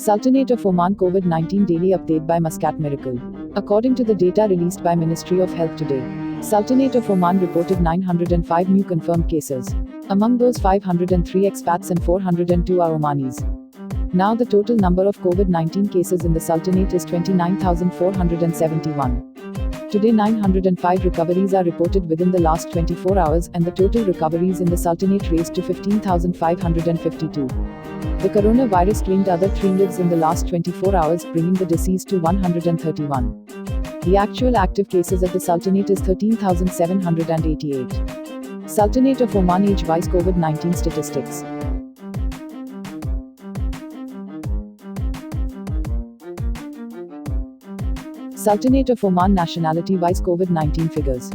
Sultanate of Oman COVID-19 daily update by Muscat Miracle. According to the data released by Ministry of Health today, Sultanate of Oman reported 905 new confirmed cases. Among those, 503 expats and 402 are Omanis. Now the total number of COVID-19 cases in the Sultanate is 29,471. Today 905 recoveries are reported within the last 24 hours and the total recoveries in the Sultanate raised to 15,552. The coronavirus claimed other 3 lives in the last 24 hours, bringing the deceased to 131. The actual active cases at the Sultanate is 13,788. Sultanate of Oman age-wise COVID-19 statistics. Sultanate of Oman nationality-wise COVID-19 figures.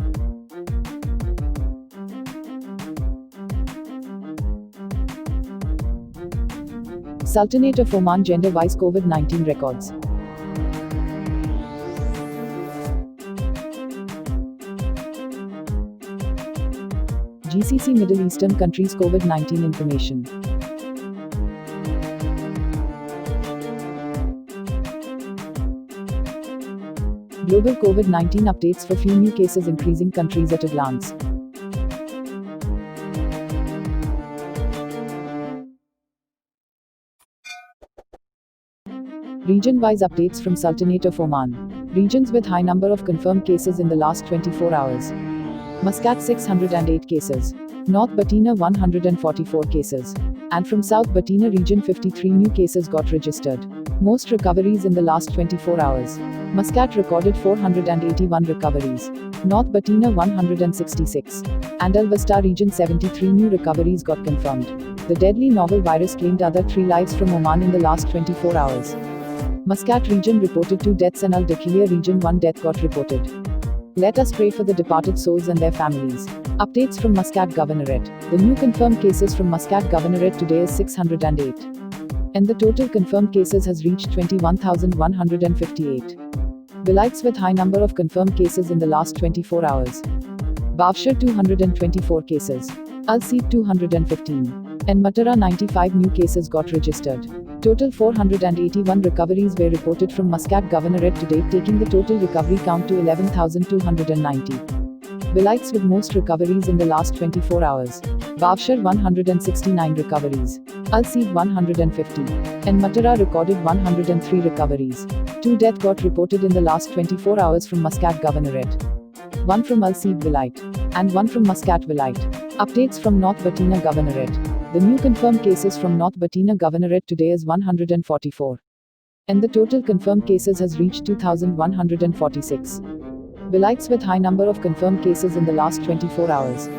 Sultanate of Oman gender-wise COVID-19 records. GCC Middle Eastern countries COVID-19 information. Global COVID-19 updates for few new cases increasing countries at a glance. Region-wise updates from Sultanate of Oman. Regions with high number of confirmed cases in the last 24 hours. Muscat 608 cases. North Batina 144 cases. And from South Batina region 53 new cases got registered. Most recoveries in the last 24 hours. Muscat recorded 481 recoveries. North Batina 166. And Al Wasta region 73 new recoveries got confirmed. The deadly novel virus claimed other 3 lives from Oman in the last 24 hours. Muscat region reported 2 deaths and Al Dakhilia region 1 death got reported. Let us pray for the departed souls and their families. Updates from Muscat Governorate. The new confirmed cases from Muscat Governorate today is 608. And the total confirmed cases has reached 21,158. Vilayets with high number of confirmed cases in the last 24 hours. Bavshar 224 cases. Al Seeb 215. And Matara 95 new cases got registered. Total 481 recoveries were reported from Muscat Governorate to date, taking the total recovery count to 11,290. Vilayets with most recoveries in the last 24 hours. Bavshar 169 recoveries. Al Seeb 150. And Matara recorded 103 recoveries. 2 deaths got reported in the last 24 hours from Muscat Governorate. 1 from Al Seeb Vilayet. And 1 from Muscat Vilayet. Updates from North Batina Governorate. The new confirmed cases from North Batina Governorate today is 144. And the total confirmed cases has reached 2,146. Vilayets with high number of confirmed cases in the last 24 hours.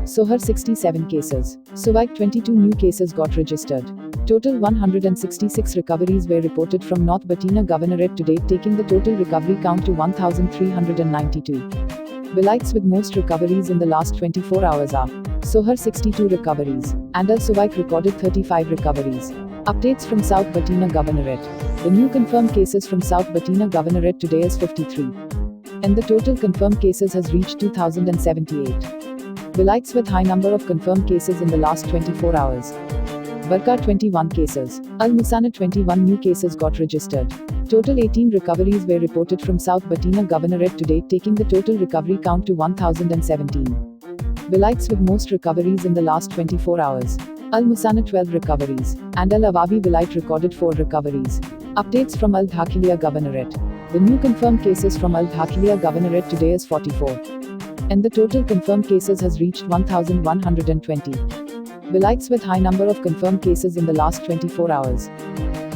Sohar 67 cases. Suwaik 22 new cases got registered. Total 166 recoveries were reported from North Batina Governorate to date, taking the total recovery count to 1,392. Vilayets with most recoveries in the last 24 hours are Sohar 62 recoveries, and Al Suwaik recorded 35 recoveries. Updates from South Batina Governorate. The new confirmed cases from South Batina Governorate today is 53. And the total confirmed cases has reached 2,078. Vilayets with high number of confirmed cases in the last 24 hours. Barka 21 cases. Al Musana 21 new cases got registered. Total 18 recoveries were reported from South Batina Governorate to date, taking the total recovery count to 1,017. Vilayets with most recoveries in the last 24 hours. Al Musana 12 recoveries. And Al Awabi Vilayet recorded 4 recoveries. Updates from Al Dakhilia Governorate. The new confirmed cases from Al Dakhilia Governorate today is 44. And the total confirmed cases has reached 1,120. Vilayets with high number of confirmed cases in the last 24 hours.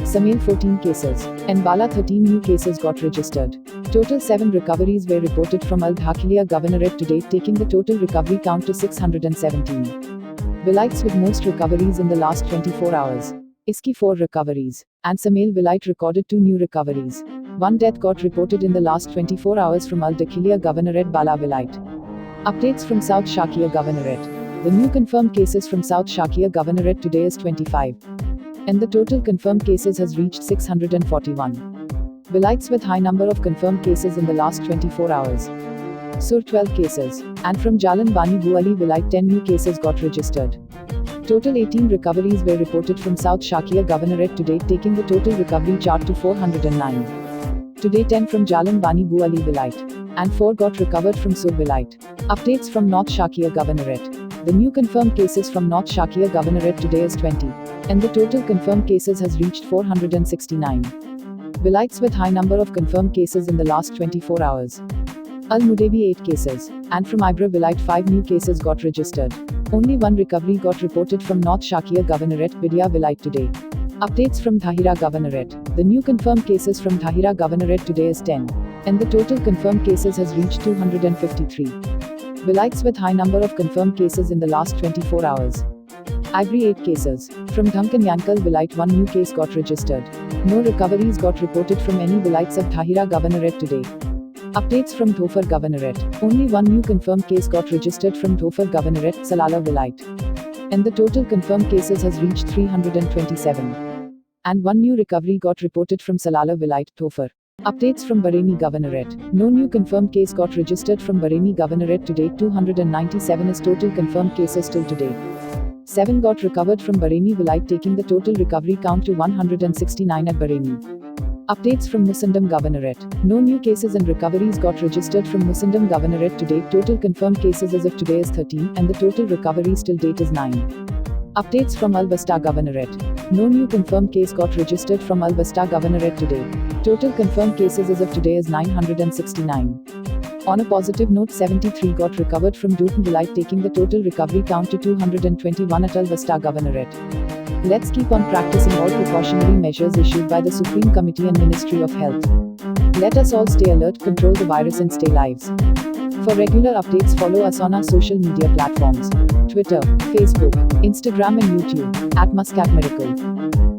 Samail 14 cases. And Bala 13 new cases got registered. Total 7 recoveries were reported from Al Dakhilia Governorate to date, taking the total recovery count to 617. Vilayets with most recoveries in the last 24 hours. Iski 4 recoveries. And Samail Vilayet recorded 2 new recoveries. 1 death got reported in the last 24 hours from Al Dakhilia Governorate Bala Vilayet. Updates from South Shakir Governorate. The new confirmed cases from South Shakir Governorate today is 25. And the total confirmed cases has reached 641. Vilayets with high number of confirmed cases in the last 24 hours. Sur 12 cases. And from Jalan Bani Bu Ali Vilayet 10 new cases got registered. Total 18 recoveries were reported from South Shakya Governorate to date, taking the total recovery chart to 409. Today 10 from Jalan Bani Bu Ali Vilayat, and 4 got recovered from Sur Vilayat. Updates from North Shakya Governorate. The new confirmed cases from North Shakya Governorate today is 20, and the total confirmed cases has reached 469. Vilayats with high number of confirmed cases in the last 24 hours. Al Mudebi 8 cases, and from Ibra Vilayat 5 new cases got registered. Only 1 recovery got reported from North Shakya Governorate, Vidya Vilayat today. Updates from Dhahira Governorate. The new confirmed cases from Dhahira Governorate today is 10, and the total confirmed cases has reached 253. Vilayats with high number of confirmed cases in the last 24 hours. Agri 8 cases. From Dhamkan-Yankal Vilayat 1 new case got registered. No recoveries got reported from any Vilayats of Dhahira Governorate today. Updates from Dhofar Governorate. Only 1 new confirmed case got registered from Dhofar Governorate, Salala Vilayat. And the total confirmed cases has reached 327. And 1 new recovery got reported from Salala Vilayat, Dhofar. Updates from Bareilly Governorate. No new confirmed case got registered from Bareilly Governorate to date. 297 is total confirmed cases till today. 7 got recovered from Bareilly Vilayat, taking the total recovery count to 169 at Bareilly. Updates from Musindam Governorate. No new cases and recoveries got registered from Musindam Governorate to date. Total confirmed cases as of today is 13, and the total recoveries till date is 9. Updates from Al Basta Governorate. No new confirmed case got registered from Al Basta Governorate today. Total confirmed cases as of today is 969. On a positive note, 73 got recovered from Duthan Vilayat, taking the total recovery count to 221 at Al Basta Governorate. Let's keep on practicing all precautionary measures issued by the Supreme Committee and Ministry of Health. Let us all stay alert, control the virus and stay lives. For regular updates, follow us on our social media platforms: Twitter, Facebook, Instagram and YouTube, @Muscat Miracle.